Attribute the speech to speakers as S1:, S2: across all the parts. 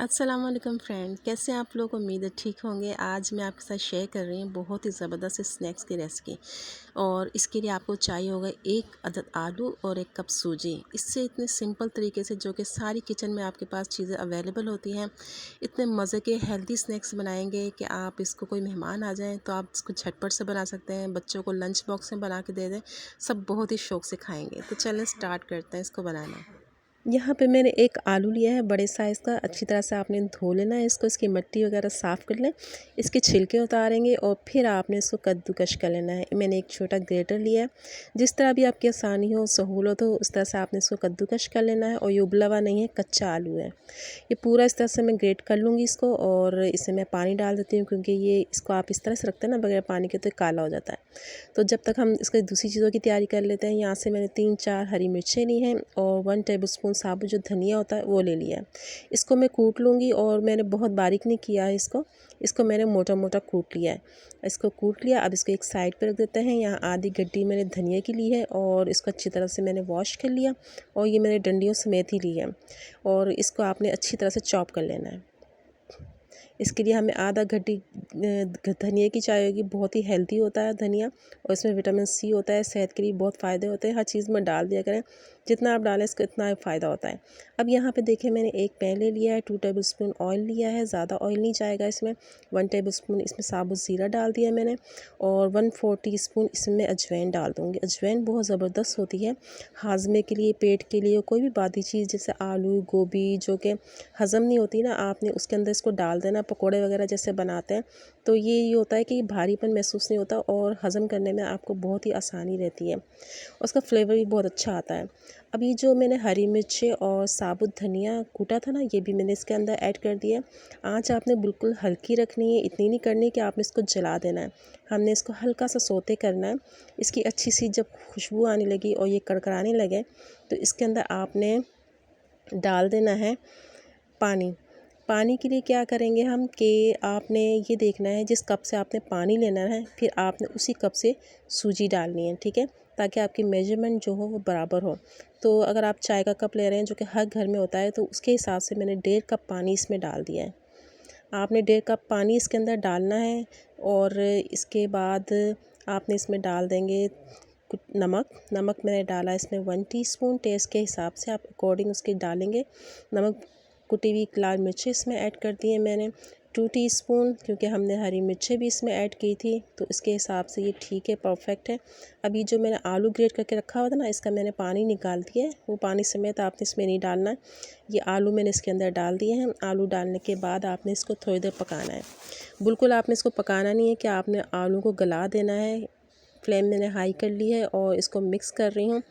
S1: अस्सलाम वालेकुम फ्रेंड, कैसे हैं आप लोग। उम्मीद है ठीक होंगे। आज मैं आपके साथ शेयर कर रही हूँ बहुत ही ज़बरदस्त स्नैक्स की रेसिपी। और इसके लिए आपको चाहिए होगा एक अदद आलू और एक कप सूजी। इससे इतने सिंपल तरीके से, जो कि सारी किचन में आपके पास चीज़ें अवेलेबल होती हैं, इतने मज़े के हेल्दी स्नैक्स बनाएंगे कि आप इसको, कोई मेहमान आ जाएँ तो आप इसको झटपट से बना सकते हैं। बच्चों को लंच बॉक्स में बना के दे दें, सब बहुत ही शौक़ से खाएँगे। तो चलें स्टार्ट करते हैं इसको बनाना। यहाँ पे मैंने एक आलू लिया है बड़े साइज़ का। अच्छी तरह से आपने धो लेना है इसको, इसकी मिट्टी वगैरह साफ़ कर लें, इसके छिलके उतारेंगे और फिर आपने इसको कद्दूकश कर लेना है। मैंने एक छोटा ग्रेटर लिया है, जिस तरह भी आपकी आसानी हो, सहूलत हो, उस तरह से आपने इसको कद्दूकश कर लेना है। और ये उबला हुआ नहीं है, कच्चा आलू है। ये पूरा इस तरह से मैं ग्रेट कर लूँगी इसको, और इसमें मैं पानी डाल देती हूँ, क्योंकि ये इसको आप इस तरह से रखते हैं ना बगैर पानी के तो काला हो जाता है। तो जब तक हम इसकी दूसरी चीज़ों की तैयारी कर लेते हैं। यहाँ से मैंने 3-4 हरी मिर्चें ली हैं और 1 टेबलस्पून साबुत जो धनिया होता है वो ले लिया है। इसको मैं कूट लूँगी, और मैंने बहुत बारीक नहीं किया है इसको मैंने मोटा मोटा कूट लिया है। इसको कूट लिया, अब इसको एक साइड पर रख देते हैं। यहाँ आधी गड्डी मैंने धनिया की ली है, और इसको अच्छी तरह से मैंने वॉश कर लिया, और ये मैंने डंडियों समेत ही ली है। और इसको आपने अच्छी तरह से चॉप कर लेना है। इसके लिए हमें आधा गड्डी धनिया की चाहिए होगी। बहुत ही हेल्दी होता है धनिया, और इसमें विटामिन सी होता है, सेहत के लिए बहुत फ़ायदे होते हैं। हर चीज़ में डाल दिया करें, जितना आप डालें इसको इतना फ़ायदा होता है। अब यहाँ पे देखिए, मैंने एक पैन ले लिया है, 2 टेबलस्पून ऑयल लिया है। ज़्यादा ऑयल नहीं जाएगा इसमें। 1 टेबलस्पून इसमें साबुत ज़ीरा डाल दिया मैंने, और 1/4 टीस्पून इसमें अजवाइन डाल दूँगी। अजवाइन बहुत ज़बरदस्त होती है हाजमे के लिए, पेट के लिए। कोई भी बादी चीज़ जैसे आलू गोभी जो कि हज़म नहीं होती ना, आपने उसके अंदर इसको डाल देना। पकोड़े वगैरह जैसे बनाते हैं तो ये होता है कि भारीपन महसूस नहीं होता, और हज़म करने में आपको बहुत ही आसानी रहती है। उसका फ्लेवर भी बहुत अच्छा आता है। अब ये जो मैंने हरी मिर्चें और साबुत धनिया कूटा था ना, ये भी मैंने इसके अंदर ऐड कर दिया। आँच आपने बिल्कुल हल्की रखनी है, इतनी नहीं करनी कि आपने इसको जला देना है। हमने इसको हल्का सा सोते करना है। इसकी अच्छी सी जब खुशबू आने लगी और ये कड़कड़ाने लगे, तो इसके अंदर आपने डाल देना है पानी। पानी के लिए क्या करेंगे हम कि आपने ये देखना है, जिस कप से आपने पानी लेना है, फिर आपने उसी कप से सूजी डालनी है, ठीक है, ताकि आपकी मेजरमेंट जो हो वो बराबर हो। तो अगर आप चाय का कप ले रहे हैं, जो कि हर घर में होता है, तो उसके हिसाब से मैंने 1.5 कप पानी इसमें डाल दिया है। आपने 1.5 कप पानी इसके अंदर डालना है, और इसके बाद आपने इसमें डाल देंगे नमक मैंने डाला इसमें 1 टीस्पून। टेस्ट के हिसाब से आप अकॉर्डिंग उसके डालेंगे नमक। कुटी हुई लाल मिर्चें इसमें ऐड कर दी है मैंने 2 टीस्पून, क्योंकि हमने हरी मिर्चें भी इसमें ऐड की थी, तो इसके हिसाब से ये ठीक है, परफेक्ट है। अभी जो मैंने आलू ग्रेट करके रखा हुआ था ना, इसका मैंने पानी निकाल दिया है। वो पानी समेत आपने इसमें नहीं डालना है। ये आलू मैंने इसके अंदर डाल दिए हैं। आलू डालने के बाद आपने इसको थोड़ी देर पकाना है। बिल्कुल आपने इसको पकाना नहीं है कि आपने आलू को गला देना है। फ्लेम मैंने हाई कर ली है, और इसको मिक्स कर रही हूँ।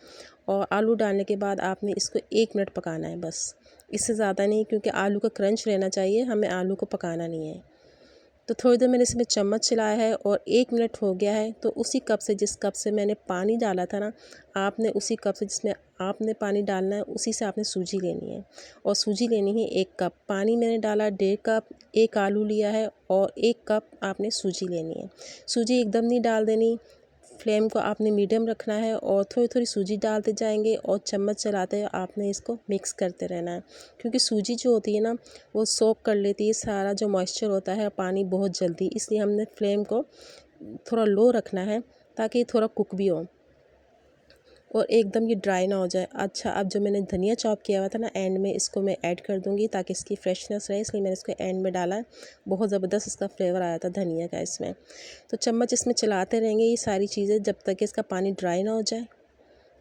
S1: और आलू डालने के बाद आपने इसको 1 मिनट पकाना है बस, इससे ज़्यादा नहीं, क्योंकि आलू का क्रंच रहना चाहिए, हमें आलू को पकाना नहीं है। तो थोड़ी देर मैंने इसमें चम्मच चलाया है, और 1 मिनट हो गया है। तो उसी कप से, जिस कप से मैंने पानी डाला था ना, आपने उसी कप से जिसमें आपने पानी डालना है, उसी से आपने सूजी लेनी है। और सूजी लेनी है 1 कप। पानी मैंने डाला 1.5 कप, 1 आलू लिया है, और 1 कप आपने सूजी लेनी है। सूजी एकदम नहीं डाल देनी, फ्लेम को आपने मीडियम रखना है, और थोड़ी थोड़ी सूजी डालते जाएंगे, और चम्मच चलाते हुए आपने इसको मिक्स करते रहना है। क्योंकि सूजी जो होती है ना, वो सोक कर लेती है सारा जो मॉइस्चर होता है पानी बहुत जल्दी, इसलिए हमने फ्लेम को थोड़ा लो रखना है, ताकि थोड़ा कुक भी हो और एकदम ये ड्राई ना हो जाए। अच्छा, अब जो मैंने धनिया चॉप किया हुआ था ना, एंड में इसको मैं ऐड कर दूँगी, ताकि इसकी फ्रेशनेस रहे, इसलिए मैंने इसको एंड में डाला है। बहुत ज़बरदस्त इसका फ्लेवर आया था धनिया का इसमें। तो चम्मच इसमें चलाते रहेंगे ये सारी चीज़ें, जब तक कि इसका पानी ड्राई ना हो जाए,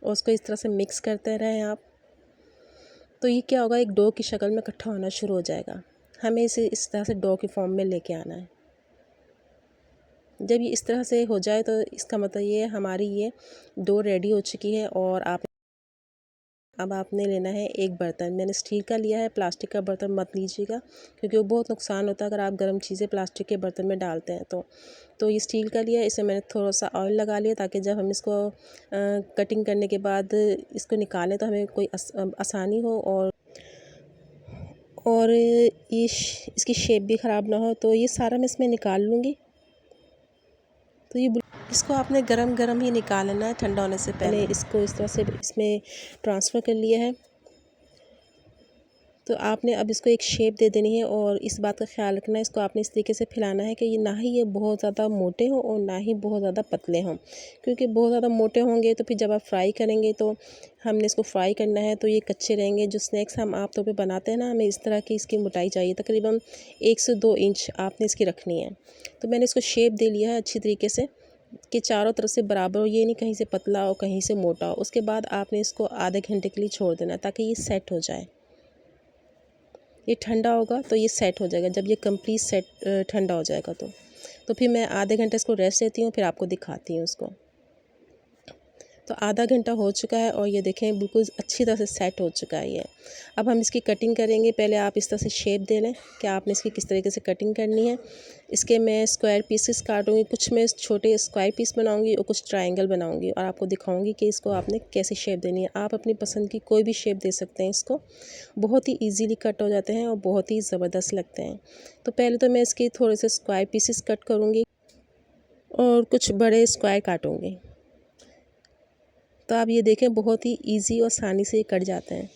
S1: और उसको इस तरह से मिक्स करते रहें आप। तो ये क्या होगा, एक डो की शक्ल में इकट्ठा होना शुरू हो जाएगा। हमें इसे इस तरह से डो के फॉर्म में लेके आना है। जब ये इस तरह से हो जाए, तो इसका मतलब ये हमारी ये डो रेडी हो चुकी है। और अब आपने लेना है एक बर्तन। मैंने स्टील का लिया है, प्लास्टिक का बर्तन मत लीजिएगा, क्योंकि वो बहुत नुकसान होता है अगर आप गर्म चीज़ें प्लास्टिक के बर्तन में डालते हैं तो ये स्टील का लिया है। इसे मैंने थोड़ा सा ऑयल लगा लिया, ताकि जब हम इसको कटिंग करने के बाद इसको निकालें तो हमें कोई आसानी हो, और ये इसकी शेप भी ख़राब ना हो। तो ये सारा मैं इसमें निकाल लूँगी। तो ये इसको आपने गरम गरम ही निकालना है, ठंडा होने से पहले। इसको इस तरह से इसमें ट्रांसफ़र कर लिया है। तो आपने अब इसको एक शेप दे देनी है और इस बात का ख्याल रखना है, इसको आपने इस तरीके से फैलाना है कि ये ना ही ये बहुत ज़्यादा मोटे हों और ना ही बहुत ज़्यादा पतले हों, क्योंकि बहुत ज़्यादा मोटे होंगे तो फिर जब आप फ्राई करेंगे तो हमने इसको फ्राई करना है तो ये कच्चे रहेंगे। जो स्नैक्स हम आम तौर पे बनाते हैं ना, हमें इस तरह की इसकी मोटाई चाहिए, तकरीबन 1 से 2 इंच आपने इसकी रखनी है। तो मैंने इसको शेप दे लिया है अच्छी तरीके से कि चारों तरफ से बराबर हो, ये नहीं कहीं से पतला हो कहीं से मोटा हो। उसके बाद आपने इसको आधे घंटे के लिए छोड़ देना है ताकि ये सेट हो जाए। ये ठंडा होगा तो ये सेट हो जाएगा। जब ये कंप्लीट सेट ठंडा हो जाएगा तो फिर मैं आधे घंटे इसको रेस्ट देती हूँ, फिर आपको दिखाती हूँ उसको। तो आधा घंटा हो चुका है और ये देखें बिल्कुल अच्छी तरह से सेट हो चुका है ये। अब हम इसकी कटिंग करेंगे। पहले आप इस तरह से शेप दे लें कि आपने इसकी किस तरीके से कटिंग करनी है। इसके मैं स्क्वायर पीसेस काटूँगी, कुछ मैं छोटे स्क्वायर पीस बनाऊँगी और कुछ ट्रायंगल बनाऊँगी और आपको दिखाऊँगी कि इसको आपने कैसे शेप देनी है। आप अपनी पसंद की कोई भी शेप दे सकते हैं इसको। बहुत ही ईज़िली कट हो जाते हैं और बहुत ही ज़बरदस्त लगते हैं। तो पहले तो मैं इसके थोड़े से स्क्वायर पीसेस कट करूँगी और कुछ बड़े स्क्वायर काटूँगी। तो आप ये देखें बहुत ही इजी और आसानी से ये कट जाते हैं।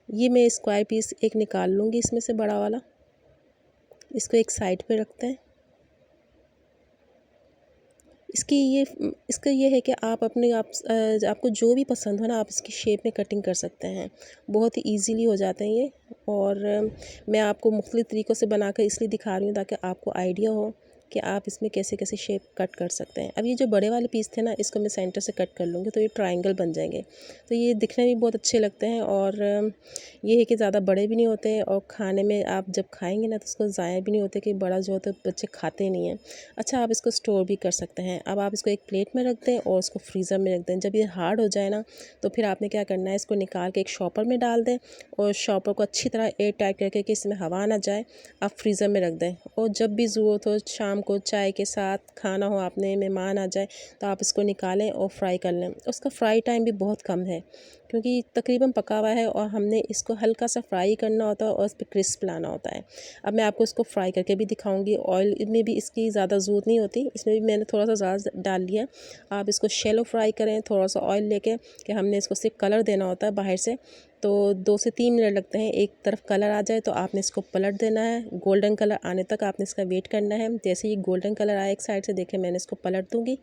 S1: ये मैं स्क्वायर पीस एक निकाल लूँगी इसमें से बड़ा वाला, इसको एक साइड पे रखते हैं। इसका ये है कि आप आपको जो भी पसंद हो ना, आप इसकी शेप में कटिंग कर सकते हैं। बहुत ही ईजीली हो जाते हैं ये। और मैं आपको मुख्तलिफ़ तरीक़ों से बनाकर इसलिए दिखा रही हूँ ताकि आपको आइडिया हो कि आप इसमें कैसे कैसे शेप कट कर सकते हैं। अब ये जो बड़े वाले पीस थे ना, इसको मैं सेंटर से कट कर लूँगी तो ये ट्रायंगल बन जाएंगे। तो ये दिखने में भी बहुत अच्छे लगते हैं और ये है कि ज़्यादा बड़े भी नहीं होते और खाने में आप जब खाएंगे ना तो उसको ज़ाया भी नहीं होते कि बड़ा जो होता है बच्चे खाते नहीं हैं। अच्छा, आप इसको स्टोर भी कर सकते हैं। अब आप इसको एक प्लेट में रख दें और उसको फ्रीज़र में रख दें। जब ये हार्ड हो जाए ना तो फिर आपने क्या करना है, इसको निकाल के एक शॉपर में डाल दें और शॉपर को अच्छी तरह एयर टाइट करके कि इसमें हवा ना जाए, आप फ्रीज़र में रख दें। और जब भी ज़रूरत हो, शाम को चाय के साथ खाना हो, आपने मेहमान आ जाए तो आप इसको निकालें और फ्राई कर लें। उसका फ्राई टाइम भी बहुत कम है क्योंकि तकरीबन पका हुआ है और हमने इसको हल्का सा फ्राई करना होता है और उस पर क्रिस्प लाना होता है। अब मैं आपको इसको फ्राई करके भी दिखाऊंगी। ऑयल में भी इसकी ज़्यादा ज़रूरत नहीं होती, इसमें भी मैंने थोड़ा सा ज़्यादा डाल लिया। आप इसको शैलो फ्राई करें थोड़ा सा ऑयल लेके कि हमने इसको सिर्फ कलर देना होता है बाहर से, तो 2 से 3 मिनट लगते हैं। एक तरफ कलर आ जाए तो आपने इसको पलट देना है। गोल्डन कलर आने तक आपने इसका वेट करना है। जैसे ही गोल्डन कलर आए एक साइड से, देखें मैंने इसको पलट दूँगी।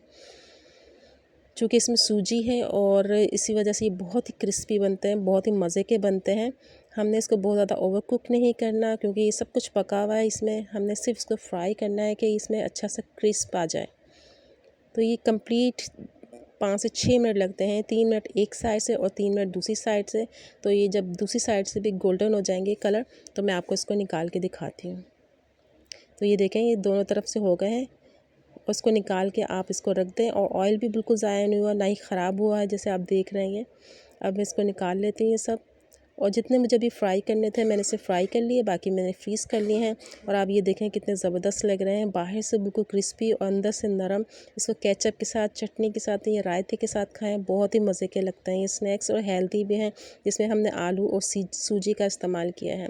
S1: चूँकि इसमें सूजी है और इसी वजह से ये बहुत ही क्रिस्पी बनते हैं, बहुत ही मज़े के बनते हैं। हमने इसको बहुत ज़्यादा ओवर कुक नहीं करना क्योंकि ये सब कुछ पका हुआ है इसमें। हमने सिर्फ इसको फ्राई करना है कि इसमें अच्छा सा क्रिस्प आ जाए। तो ये कंप्लीट 5 से 6 मिनट लगते हैं, 3 मिनट एक साइड से और 3 मिनट दूसरी साइड से। तो ये जब दूसरी साइड से भी गोल्डन हो जाएंगे कलर तो मैं आपको इसको निकाल के दिखाती हूँ। तो ये देखें ये दोनों तरफ से हो गए हैं। उसको निकाल के आप इसको रख दें और ऑयल भी बिल्कुल ज़ाया नहीं हुआ, ना ही ख़राब हुआ है जैसे आप देख रहे हैं। अब मैं इसको निकाल लेती हूँ ये सब। और जितने मुझे अभी फ्राई करने थे मैंने इसे फ्राई कर लिए, बाकी मैंने फ्रीज़ कर लिए हैं। और आप ये देखें कितने ज़बरदस्त लग रहे हैं, बाहर से बिल्कुल क्रिस्पी और अंदर से नरम। इसको केचप के साथ, चटनी के साथ या रायते के साथ खाएं, बहुत ही मज़े के लगते हैं ये स्नैक्स। और हेल्दी भी हैं, जिसमें हमने आलू और सूजी का इस्तेमाल किया है।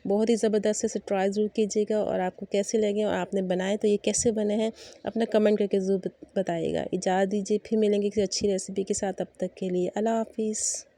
S1: बहुत ही ज़बरदस्त, इसे ट्राई ज़रूर कीजिएगा और आपको कैसे लगे और आपने बनाए तो ये कैसे बने हैं अपना कमेंट करके ज़रूर बताइएगा। इजाज़त दीजिए, फिर मिलेंगे किसी अच्छी रेसिपी के साथ। तब तक के लिए अल्लाह हाफिज़।